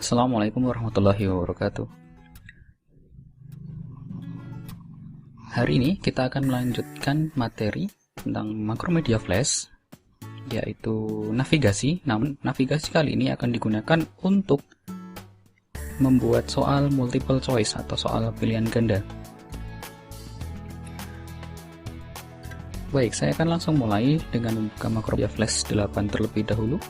Assalamualaikum warahmatullahi wabarakatuh. Hari ini kita akan melanjutkan materi tentang Makromedia Flash, yaitu navigasi. Namun navigasi kali ini akan digunakan untuk membuat soal multiple choice atau soal pilihan ganda. Baik, saya akan langsung mulai dengan membuka Makromedia Flash 8 terlebih dahulu.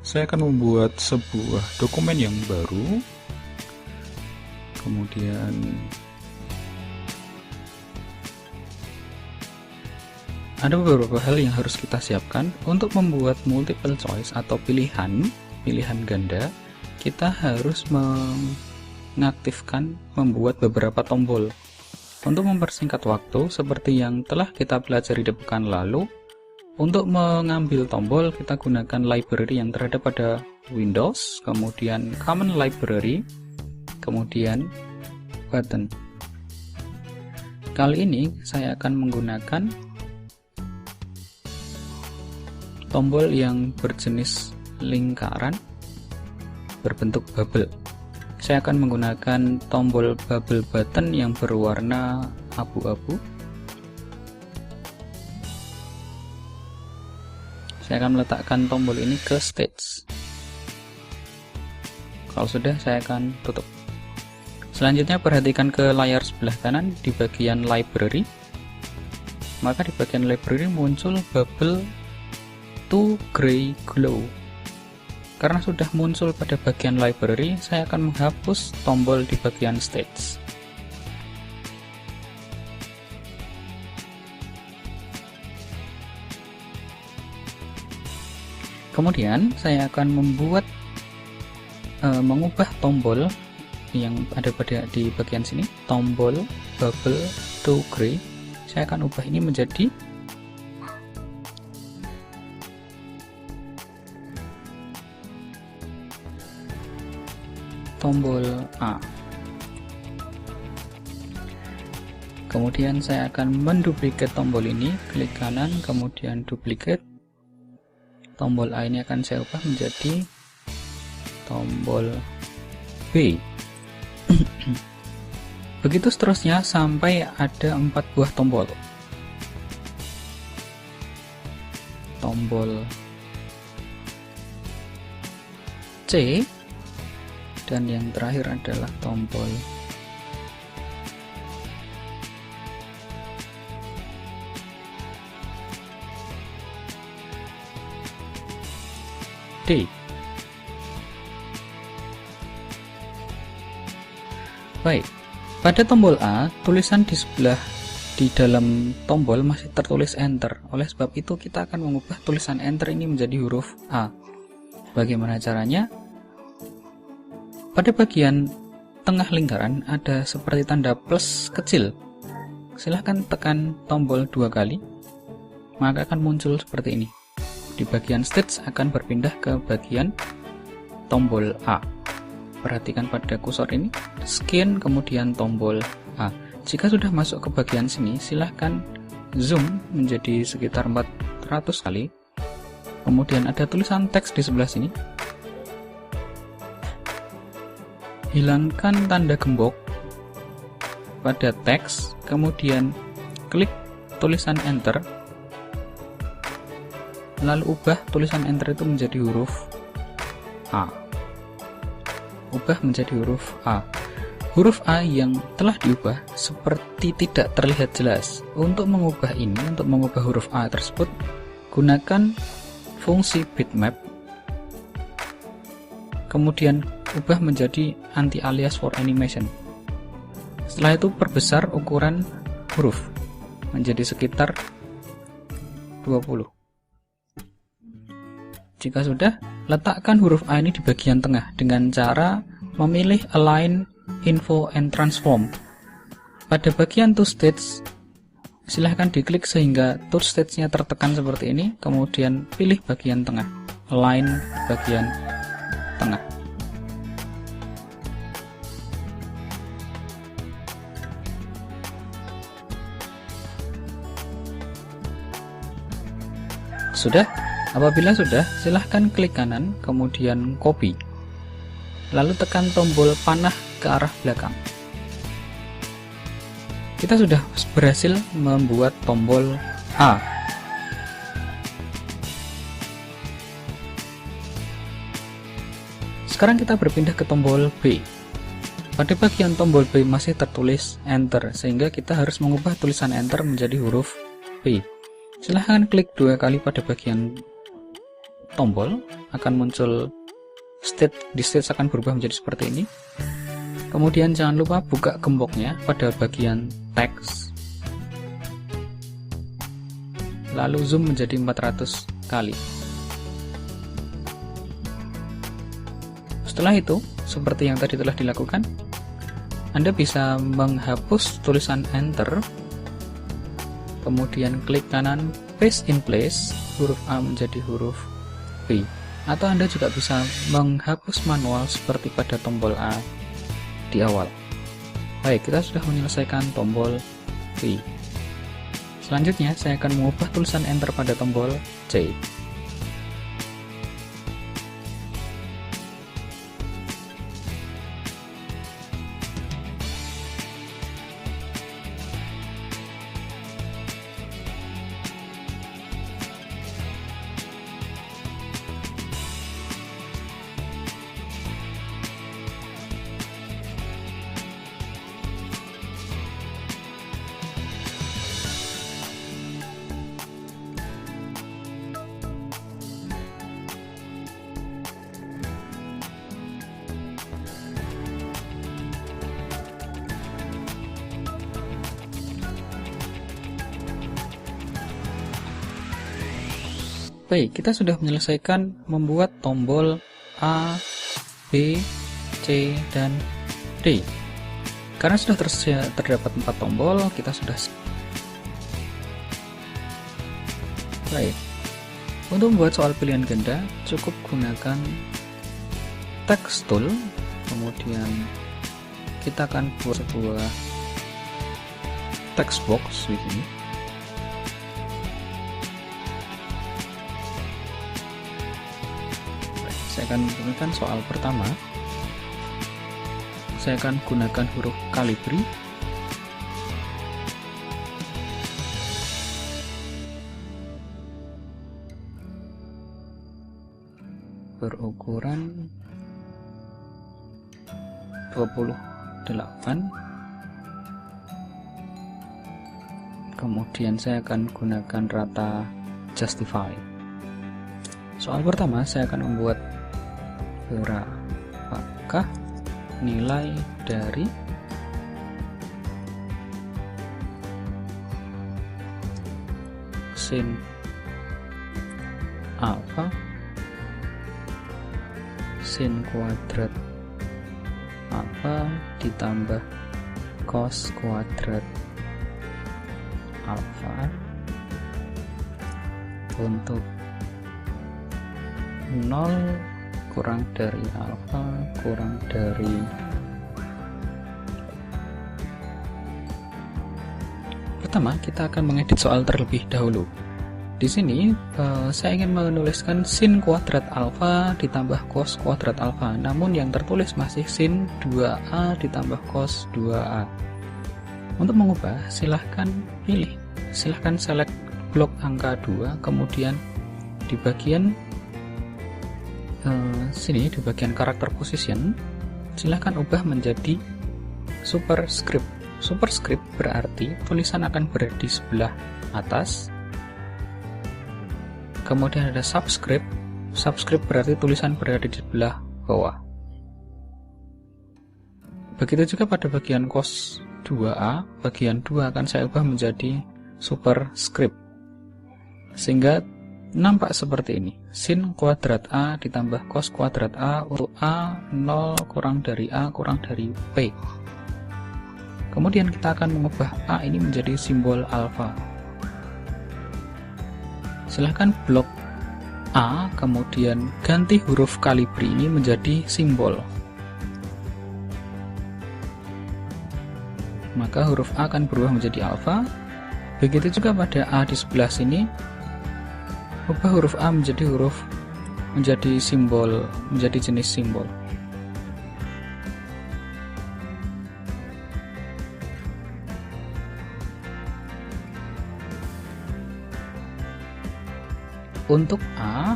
Saya akan membuat sebuah dokumen yang baru, kemudian ada beberapa hal yang harus kita siapkan. Untuk membuat multiple choice atau pilihan ganda, kita harus mengaktifkan membuat beberapa tombol. Untuk mempersingkat waktu, seperti yang telah kita pelajari di pekan lalu, untuk mengambil tombol kita gunakan library yang terada pada Windows, kemudian Common Library, kemudian button. Kali ini saya akan menggunakan tombol yang berjenis lingkaran berbentuk bubble. Saya akan menggunakan tombol bubble button yang berwarna abu-abu. Saya akan meletakkan tombol ini ke stage. Kalau sudah, saya akan tutup. Selanjutnya perhatikan ke layar sebelah kanan di bagian library. Maka di bagian library muncul bubble to gray glow. Karena sudah muncul pada bagian library, saya akan menghapus tombol di bagian stage. Kemudian saya akan mengubah tombol yang ada di bagian sini, tombol bubble to gray. Saya akan ubah ini menjadi tombol A. Kemudian saya akan menduplikat tombol ini, klik kanan, kemudian duplicate. Tombol A ini akan saya ubah menjadi tombol B. Begitu seterusnya sampai ada 4 buah tombol. Tombol C, dan yang terakhir adalah tombol D. Baik, pada tombol A, tulisan di dalam tombol masih tertulis enter. Oleh sebab itu kita akan mengubah tulisan enter ini menjadi huruf A. Bagaimana caranya? Pada bagian tengah lingkaran ada seperti tanda plus kecil. Silahkan tekan tombol 2 kali, maka akan muncul seperti ini. Di bagian stage akan berpindah ke bagian tombol A. Perhatikan pada kursor ini, scan kemudian tombol A. Jika sudah masuk ke bagian sini, silahkan zoom menjadi sekitar 400 kali. Kemudian ada tulisan teks di sebelah sini. Hilangkan tanda gembok pada teks, kemudian klik tulisan enter. Lalu ubah tulisan enter itu menjadi huruf A. Ubah menjadi huruf A. Huruf A yang telah diubah seperti tidak terlihat jelas. Untuk mengubah huruf A tersebut, gunakan fungsi bitmap. Kemudian ubah menjadi anti-alias for animation. Setelah itu perbesar ukuran huruf menjadi sekitar 20. Jika sudah, letakkan huruf A ini di bagian tengah dengan cara memilih Align, Info, and Transform. Pada bagian to stage, silahkan diklik sehingga to stage-nya tertekan seperti ini, kemudian pilih bagian tengah, Align bagian tengah. Sudah? Apabila sudah, silahkan klik kanan, kemudian copy. Lalu tekan tombol panah ke arah belakang. Kita sudah berhasil membuat tombol A. Sekarang kita berpindah ke tombol B. Pada bagian tombol B masih tertulis Enter, sehingga kita harus mengubah tulisan Enter menjadi huruf B. Silahkan klik 2 kali pada bagian tombol, akan muncul di stage akan berubah menjadi seperti ini. Kemudian jangan lupa buka gemboknya pada bagian teks, lalu zoom menjadi 400 kali. Setelah itu, seperti yang tadi telah dilakukan, Anda bisa menghapus tulisan Enter, kemudian klik kanan Paste in Place, huruf A menjadi huruf B. Atau Anda juga bisa menghapus manual seperti pada tombol A di awal. Baik, kita sudah menyelesaikan tombol B. Selanjutnya, saya akan mengubah tulisan Enter pada tombol C. Baik, kita sudah menyelesaikan membuat tombol A, B, C, dan D. Karena sudah terdapat 4 tombol, kita sudah. Baik, untuk membuat soal pilihan ganda, cukup gunakan text tool, kemudian kita akan buat sebuah text box di sini. Saya akan gunakan soal pertama. Saya akan gunakan huruf Calibri. Berukuran 28. Kemudian saya akan gunakan rata justify. Soal pertama saya akan membuat berapakah nilai dari sin alfa sin kuadrat alfa ditambah cos kuadrat alfa untuk 0 kurang dari alfa kurang dari pertama. Kita akan mengedit soal terlebih dahulu. Di sini saya ingin menuliskan sin kuadrat alfa ditambah cos kuadrat alfa, namun yang tertulis masih sin 2a ditambah cos 2a. Untuk mengubah, silahkan pilih, silahkan select blok angka 2, kemudian di bagian sini di bagian karakter position silahkan ubah menjadi superscript. Superscript berarti tulisan akan berada di sebelah atas, kemudian ada subscript. Subscript berarti tulisan berada di sebelah bawah. Begitu juga pada bagian cos 2a, bagian 2 akan saya ubah menjadi superscript, sehingga nampak seperti ini. Sin kuadrat A ditambah cos kuadrat A untuk A 0 kurang dari A kurang dari P. Kemudian kita akan mengubah A ini menjadi simbol alfa. Silahkan blok A, kemudian ganti huruf Calibri ini menjadi simbol. Maka huruf A akan berubah menjadi alfa. Begitu juga pada A di sebelah sini. ubah huruf A menjadi simbol, menjadi jenis simbol. Untuk A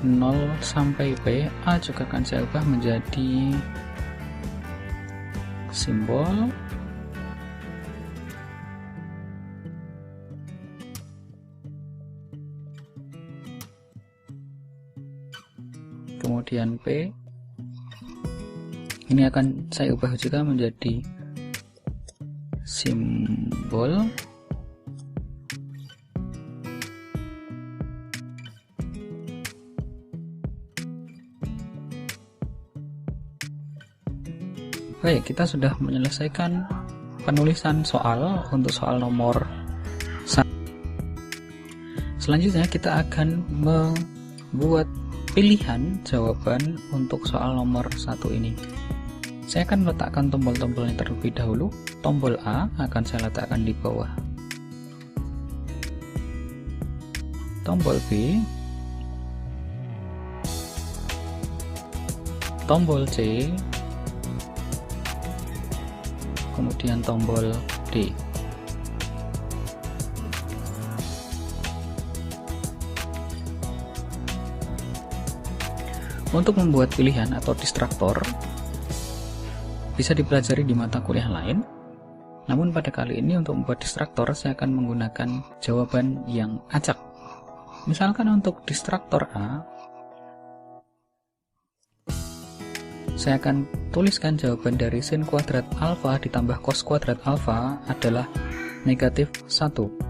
0 sampai P, A juga akan saya ubah menjadi simbol. Kemudian P ini akan saya ubah juga menjadi simbol. Baik, kita sudah menyelesaikan penulisan soal untuk soal nomor 1. Selanjutnya kita akan membuat pilihan jawaban untuk soal nomor 1 ini. Saya akan meletakkan tombol-tombolnya terlebih dahulu. Tombol A akan saya letakkan di bawah. Tombol B, tombol C, kemudian tombol D. Untuk membuat pilihan atau distraktor bisa dipelajari di mata kuliah lain. Namun pada kali ini untuk membuat distraktor saya akan menggunakan jawaban yang acak. Misalkan untuk distraktor A, saya akan tuliskan jawaban dari sin kuadrat alfa ditambah cos kuadrat alfa adalah negatif 1.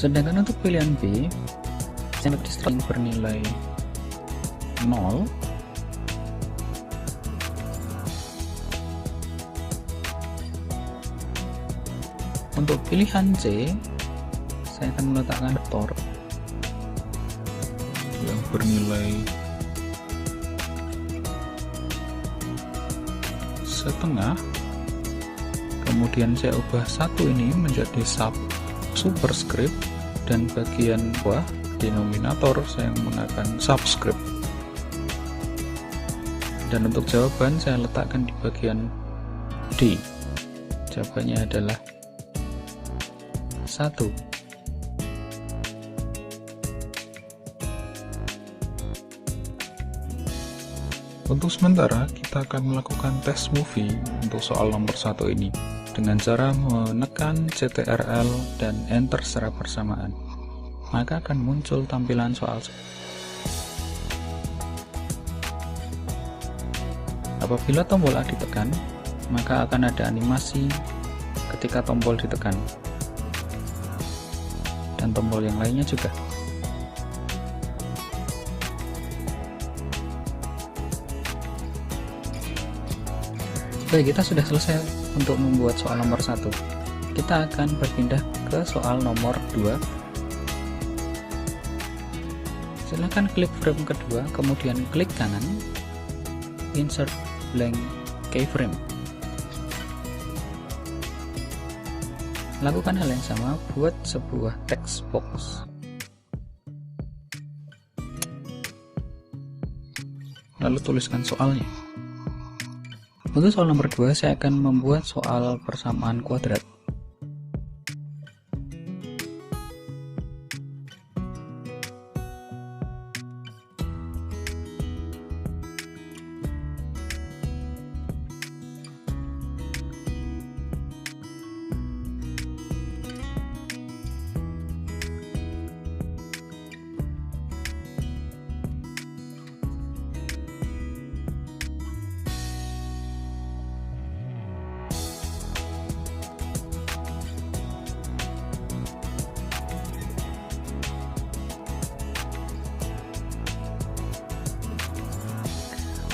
Sedangkan untuk pilihan B, saya distraktor bernilai 0. Untuk pilihan C, saya akan meletakkan vektor yang bernilai setengah. Kemudian saya ubah 1 ini menjadi superscript, dan bagian bawah denominator saya menggunakan subscript. Dan untuk jawaban saya letakkan di bagian D. Jawabannya adalah 1. Untuk sementara kita akan melakukan tes movie untuk soal nomor 1 ini dengan cara menekan CTRL dan Enter secara bersamaan. Maka akan muncul tampilan soal. Apabila tombol A ditekan, maka akan ada animasi ketika tombol ditekan. Dan tombol yang lainnya juga. Baik, kita sudah selesai untuk membuat soal nomor 1. Kita akan berpindah ke soal nomor 2. Silakan klik frame kedua, kemudian klik kanan, insert blank keyframe. Lakukan hal yang sama, buat sebuah text box. Lalu tuliskan soalnya. Untuk soal nomor 2, saya akan membuat soal persamaan kuadrat.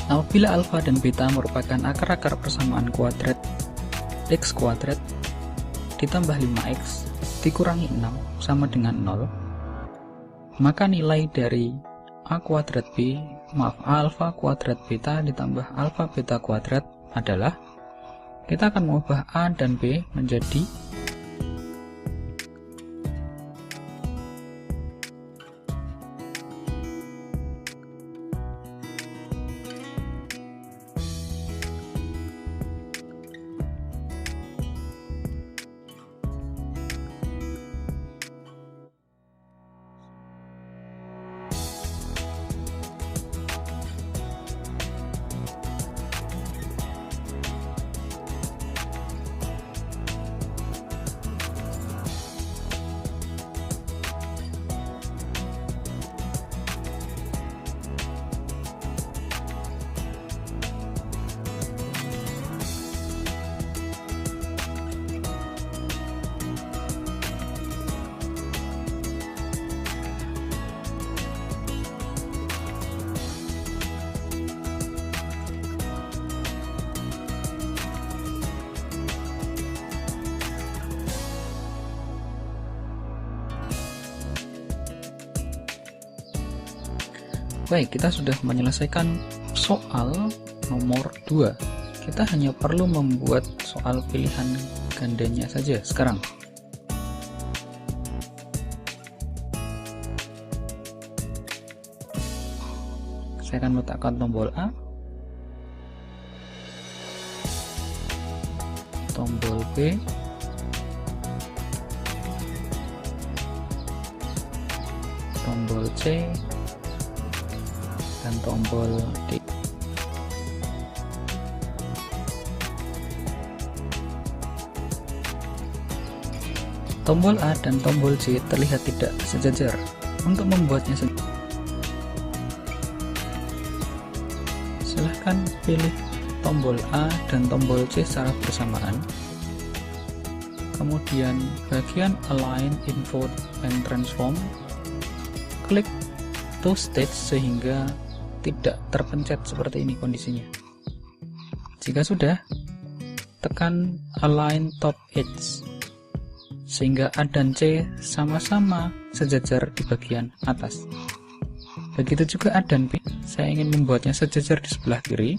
Apabila alfa dan beta merupakan akar-akar persamaan kuadrat x kuadrat ditambah 5x dikurangi 6 sama dengan 0, maka nilai dari alfa kuadrat beta ditambah alfa beta kuadrat adalah, kita akan mengubah A dan B menjadi Baik, kita sudah menyelesaikan soal nomor 2. Kita hanya perlu membuat soal pilihan gandanya saja sekarang. Saya akan letakkan tombol A, tombol B, tombol C, dan tombol D. Tombol A dan tombol C terlihat tidak sejajar. Untuk membuatnya silahkan pilih tombol A dan tombol C secara bersamaan. Kemudian bagian Align, Invert, and Transform, klik to stage sehingga tidak terpencet seperti ini kondisinya. Jika sudah, tekan Align Top Edge sehingga A dan C sama-sama sejajar di bagian atas. Begitu juga A dan B, saya ingin membuatnya sejajar di sebelah kiri,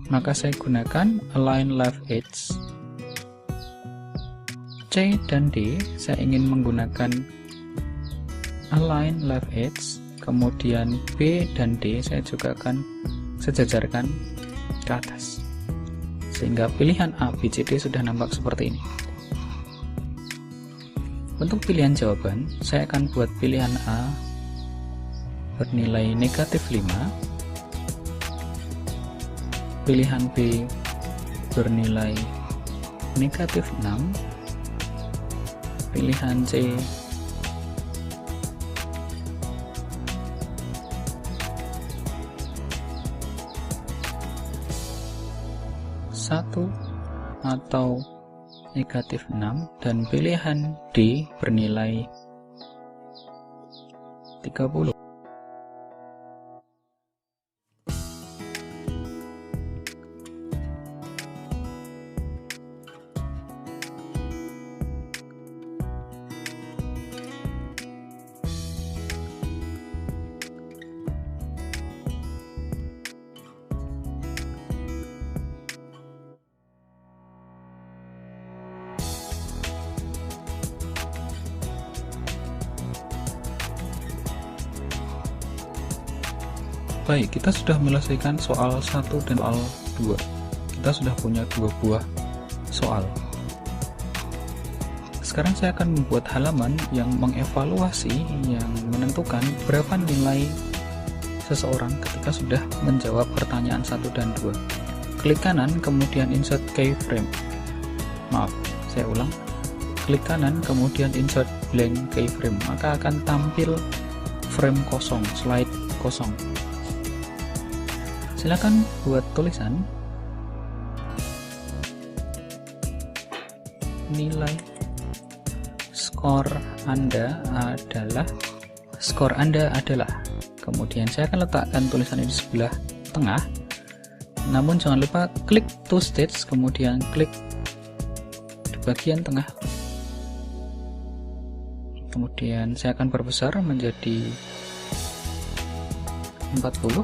maka saya gunakan Align Left Edge. C dan D, saya ingin menggunakan Align Left Edge. Kemudian B dan D saya juga akan sejajarkan ke atas, sehingga pilihan A, B, C, D sudah nampak seperti ini. Untuk pilihan jawaban, saya akan buat pilihan A bernilai -5, pilihan B bernilai -6, pilihan C atau -6, dan pilihan D bernilai 30. Baik, kita sudah menyelesaikan soal 1 dan soal 2. Kita sudah punya 2 buah soal. Sekarang saya akan membuat halaman yang mengevaluasi, yang menentukan berapa nilai seseorang ketika sudah menjawab pertanyaan 1 dan 2. Klik kanan, kemudian insert keyframe. Maaf, saya ulang. Klik kanan, kemudian insert blank keyframe. Maka akan tampil frame kosong, slide kosong. Silakan buat tulisan nilai skor Anda adalah, kemudian saya akan letakkan tulisan ini di sebelah tengah, namun jangan lupa klik to stage, kemudian klik di bagian tengah Kemudian saya akan perbesar menjadi 40.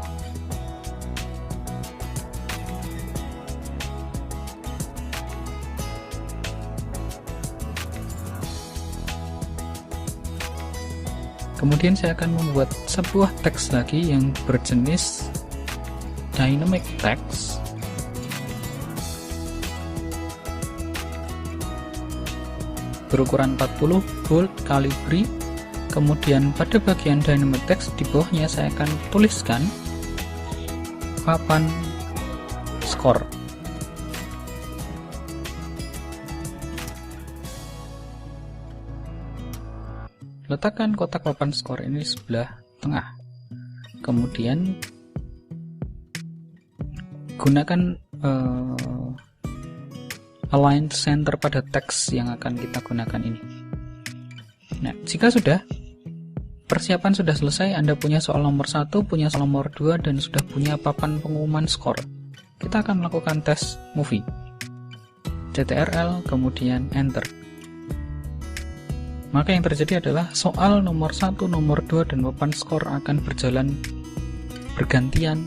Kemudian saya akan membuat sebuah teks lagi yang berjenis dynamic text. Berukuran 40 bold Calibri. Kemudian pada bagian dynamic text di bawahnya saya akan tuliskan papan skor. Letakkan kotak papan skor ini di sebelah tengah. Kemudian gunakan align center pada teks yang akan kita gunakan ini. Nah, jika sudah, persiapan sudah selesai, Anda punya soal nomor 1, punya soal nomor 2, dan sudah punya papan pengumuman skor. Kita akan melakukan tes movie. CTRL, kemudian enter. Maka yang terjadi adalah soal nomor 1, nomor 2, dan papan skor akan berjalan bergantian,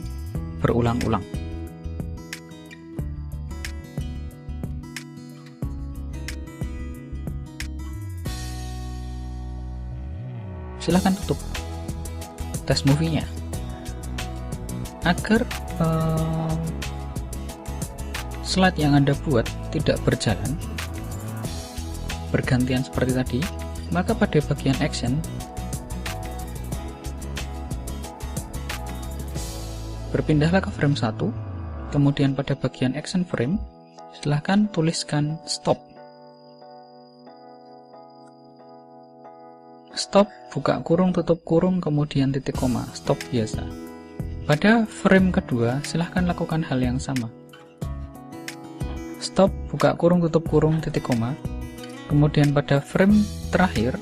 berulang-ulang. Silahkan tutup tes movie-nya. Agar slide yang Anda buat tidak berjalan bergantian seperti tadi, maka pada bagian action berpindahlah ke frame 1, kemudian pada bagian action frame silahkan tuliskan stop. Stop, buka kurung, tutup kurung, kemudian titik koma, stop biasa. Pada frame kedua silahkan lakukan hal yang sama. Stop, buka kurung, tutup kurung, titik koma. Kemudian pada frame terakhir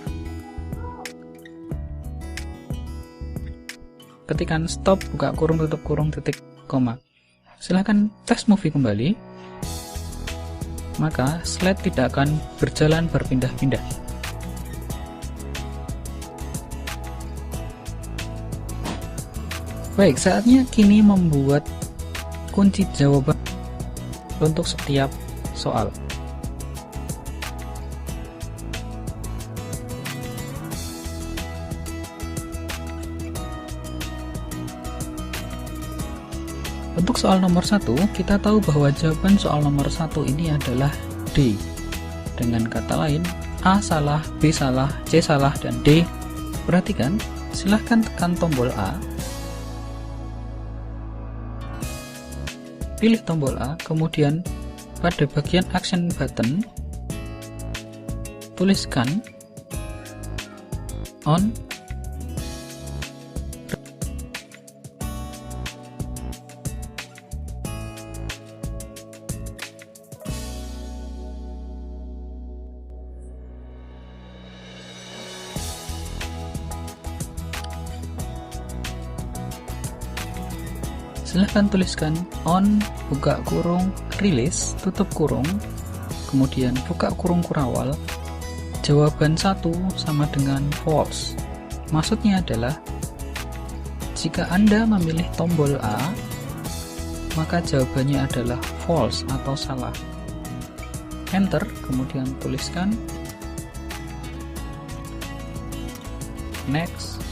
ketikkan stop, buka kurung, tutup kurung, titik koma. Silahkan tes movie kembali, maka slide tidak akan berjalan berpindah-pindah. Baik, saatnya kini membuat kunci jawaban untuk setiap soal. Untuk soal nomor 1, kita tahu bahwa jawaban soal nomor 1 ini adalah D. Dengan kata lain, A salah, B salah, C salah, dan D. Perhatikan, silahkan tekan tombol A. Pilih tombol A, kemudian pada bagian action button tuliskan on silahkan tuliskan on, buka kurung, release, tutup kurung, kemudian buka kurung kurawal, jawaban 1 sama dengan false. Maksudnya adalah jika Anda memilih tombol A, maka jawabannya adalah false atau salah. Enter, kemudian tuliskan next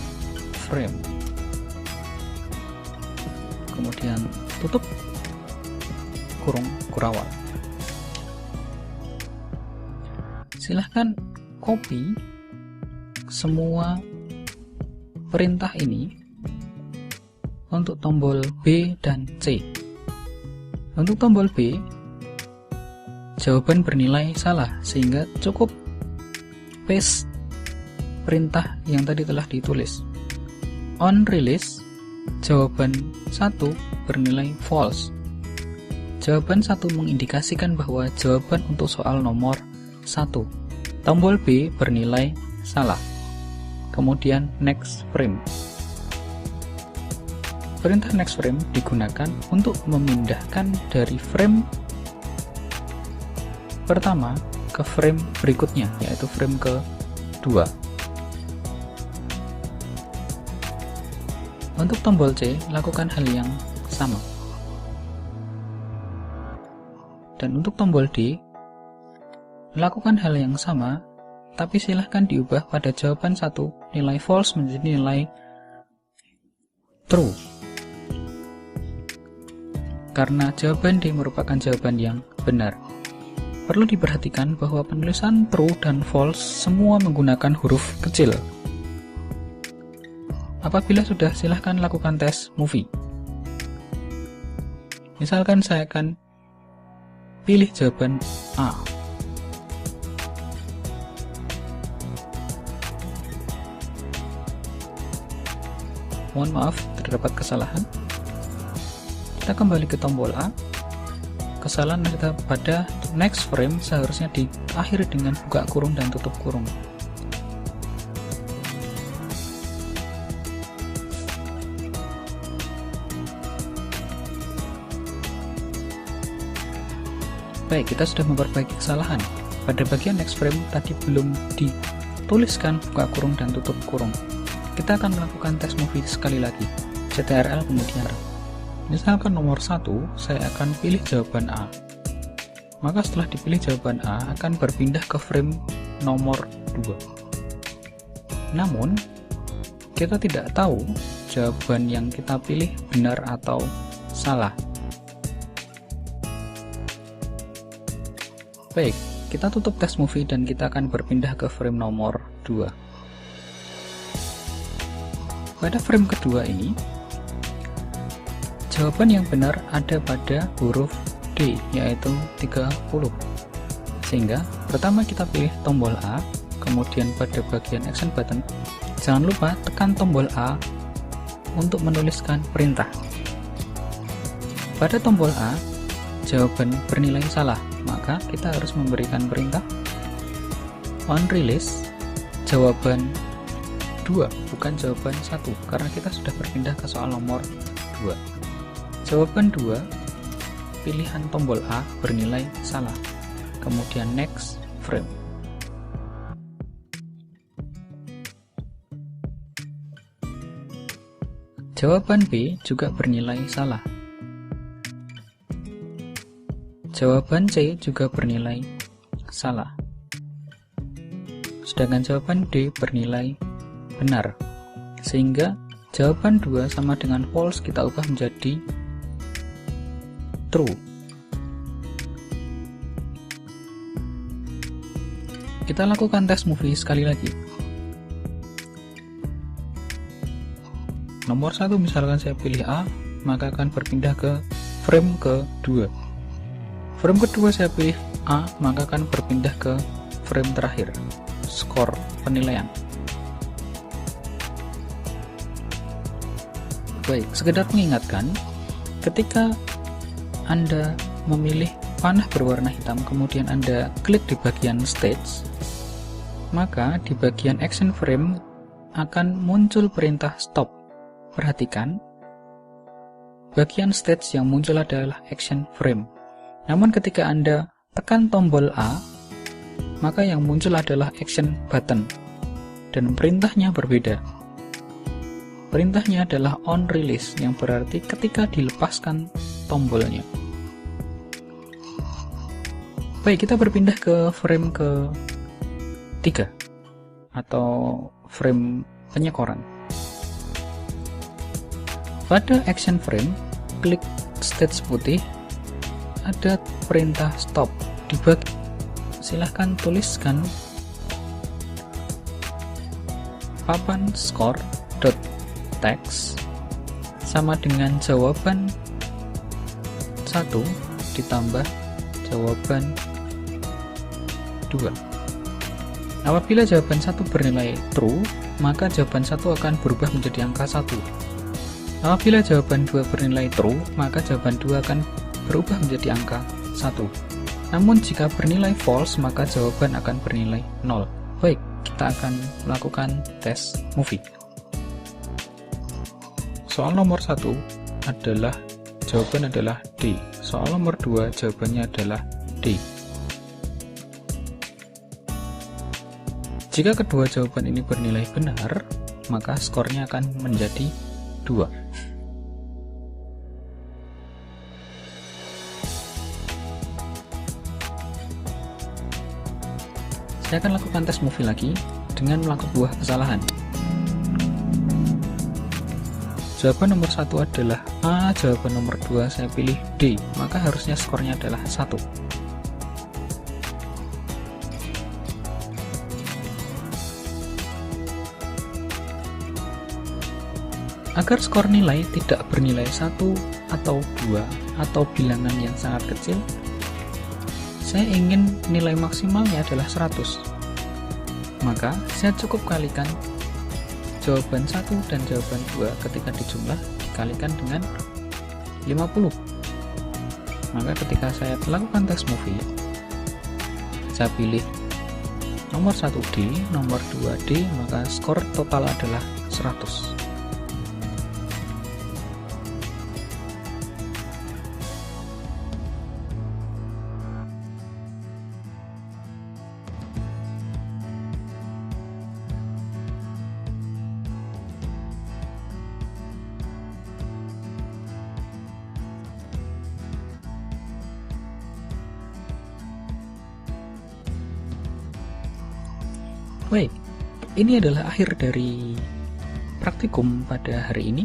frame, kemudian tutup kurung kurawal. Silahkan copy semua perintah ini untuk tombol B dan C. Untuk tombol B, jawaban bernilai salah, sehingga cukup paste perintah yang tadi telah ditulis. On release, jawaban 1 bernilai false. Jawaban 1 mengindikasikan bahwa jawaban untuk soal nomor 1. Tombol B bernilai salah. Kemudian next frame. Perintah next frame digunakan untuk memindahkan dari frame pertama ke frame berikutnya, yaitu frame kedua. Untuk tombol C, lakukan hal yang sama. Dan untuk tombol D, lakukan hal yang sama, tapi silahkan diubah pada jawaban 1 nilai false menjadi nilai true. Karena jawaban D merupakan jawaban yang benar. Perlu diperhatikan bahwa penulisan true dan false semua menggunakan huruf kecil. Apabila sudah, silahkan lakukan tes movie. Misalkan saya akan pilih jawaban A. Mohon maaf, terdapat kesalahan. Kita kembali ke tombol A. Kesalahan ada pada next frame, seharusnya diakhiri dengan buka kurung dan tutup kurung. Baik, kita sudah memperbaiki kesalahan. Pada bagian next frame tadi belum dituliskan buka kurung dan tutup kurung. Kita akan melakukan tes movie sekali lagi. CTRL kemudian R. Misalkan nomor 1, saya akan pilih jawaban A. Maka setelah dipilih jawaban A, akan berpindah ke frame nomor 2. Namun, kita tidak tahu jawaban yang kita pilih benar atau salah. Baik, kita tutup tes movie dan kita akan berpindah ke frame nomor 2. Pada frame kedua ini, jawaban yang benar ada pada huruf D, yaitu 30. Sehingga pertama kita pilih tombol A, kemudian pada bagian action button, jangan lupa tekan tombol A untuk menuliskan perintah. Pada tombol A, jawaban bernilai salah, maka kita harus memberikan perintah on release jawaban 2, bukan jawaban 1, karena kita sudah berpindah ke soal nomor 2. Jawaban 2, pilihan tombol A bernilai salah. Kemudian next frame. Jawaban B juga bernilai salah. Jawaban C juga bernilai salah. Sedangkan jawaban D bernilai benar. Sehingga jawaban 2 sama dengan false kita ubah menjadi true. Kita lakukan tes movie sekali lagi. Nomor 1 misalkan saya pilih A, maka akan berpindah ke frame ke-2. Frame kedua saya pilih A, maka akan berpindah ke frame terakhir, skor penilaian. Baik, sekedar mengingatkan, ketika Anda memilih panah berwarna hitam, kemudian Anda klik di bagian stage, maka di bagian action frame akan muncul perintah stop. Perhatikan, bagian stage yang muncul adalah action frame. Namun ketika Anda tekan tombol A, maka yang muncul adalah action button. Dan perintahnya berbeda. Perintahnya adalah on release, yang berarti ketika dilepaskan tombolnya. Baik, kita berpindah ke frame ke-3 atau frame penyekoran. Pada action frame, klik stage putih, ada perintah stop. Silahkan tuliskan papan score.text sama dengan jawaban 1 ditambah jawaban 2. Apabila jawaban 1 bernilai true, maka jawaban 1 akan berubah menjadi angka 1. Apabila jawaban 2 bernilai true, maka jawaban 2 akan berubah menjadi angka 1. Namun jika bernilai false, maka jawaban akan bernilai 0. Baik, kita akan melakukan tes movie. Soal nomor 1 adalah jawaban adalah D. Soal nomor 2 jawabannya adalah D. Jika kedua jawaban ini bernilai benar, maka skornya akan menjadi 2. Saya akan lakukan tes movie lagi dengan melakukan buah kesalahan. Jawaban nomor 1 adalah A, jawaban nomor 2 saya pilih D, maka harusnya skornya adalah 1. Agar skor nilai tidak bernilai 1 atau 2 atau bilangan yang sangat kecil, saya ingin nilai maksimalnya adalah 100. Maka saya cukup kalikan jawaban 1 dan jawaban 2 ketika dijumlah dikalikan dengan 50. Maka ketika saya melakukan tes movie, saya pilih nomor 1D, nomor 2D, maka skor total adalah 100. Baik, ini adalah akhir dari praktikum pada hari ini.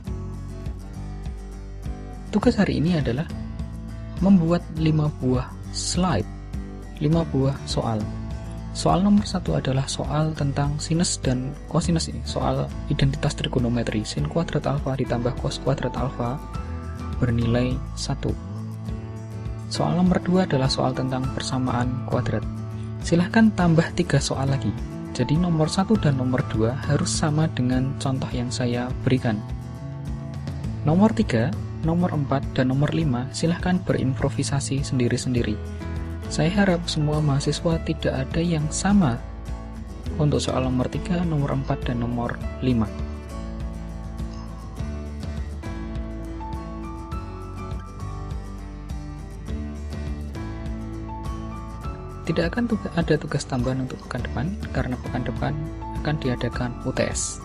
Tugas hari ini adalah membuat 5 buah slide, 5 buah soal. Soal nomor 1 adalah soal tentang sinus dan kosinus ini, soal identitas trigonometri, sin kuadrat alfa ditambah cos kuadrat alfa bernilai 1. Soal nomor 2 adalah soal tentang persamaan kuadrat. Silahkan tambah 3 soal lagi. Jadi nomor 1 dan nomor 2 harus sama dengan contoh yang saya berikan. Nomor 3, nomor 4, dan nomor 5 silahkan berimprovisasi sendiri-sendiri. Saya harap semua mahasiswa tidak ada yang sama untuk soal nomor 3, nomor 4, dan nomor 5. Tidak akan ada tugas tambahan untuk pekan depan, karena pekan depan akan diadakan UTS.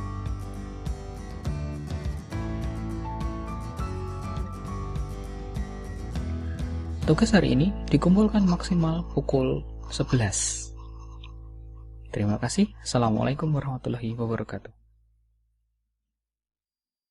Tugas hari ini dikumpulkan maksimal pukul 11. Terima kasih. Assalamualaikum warahmatullahi wabarakatuh.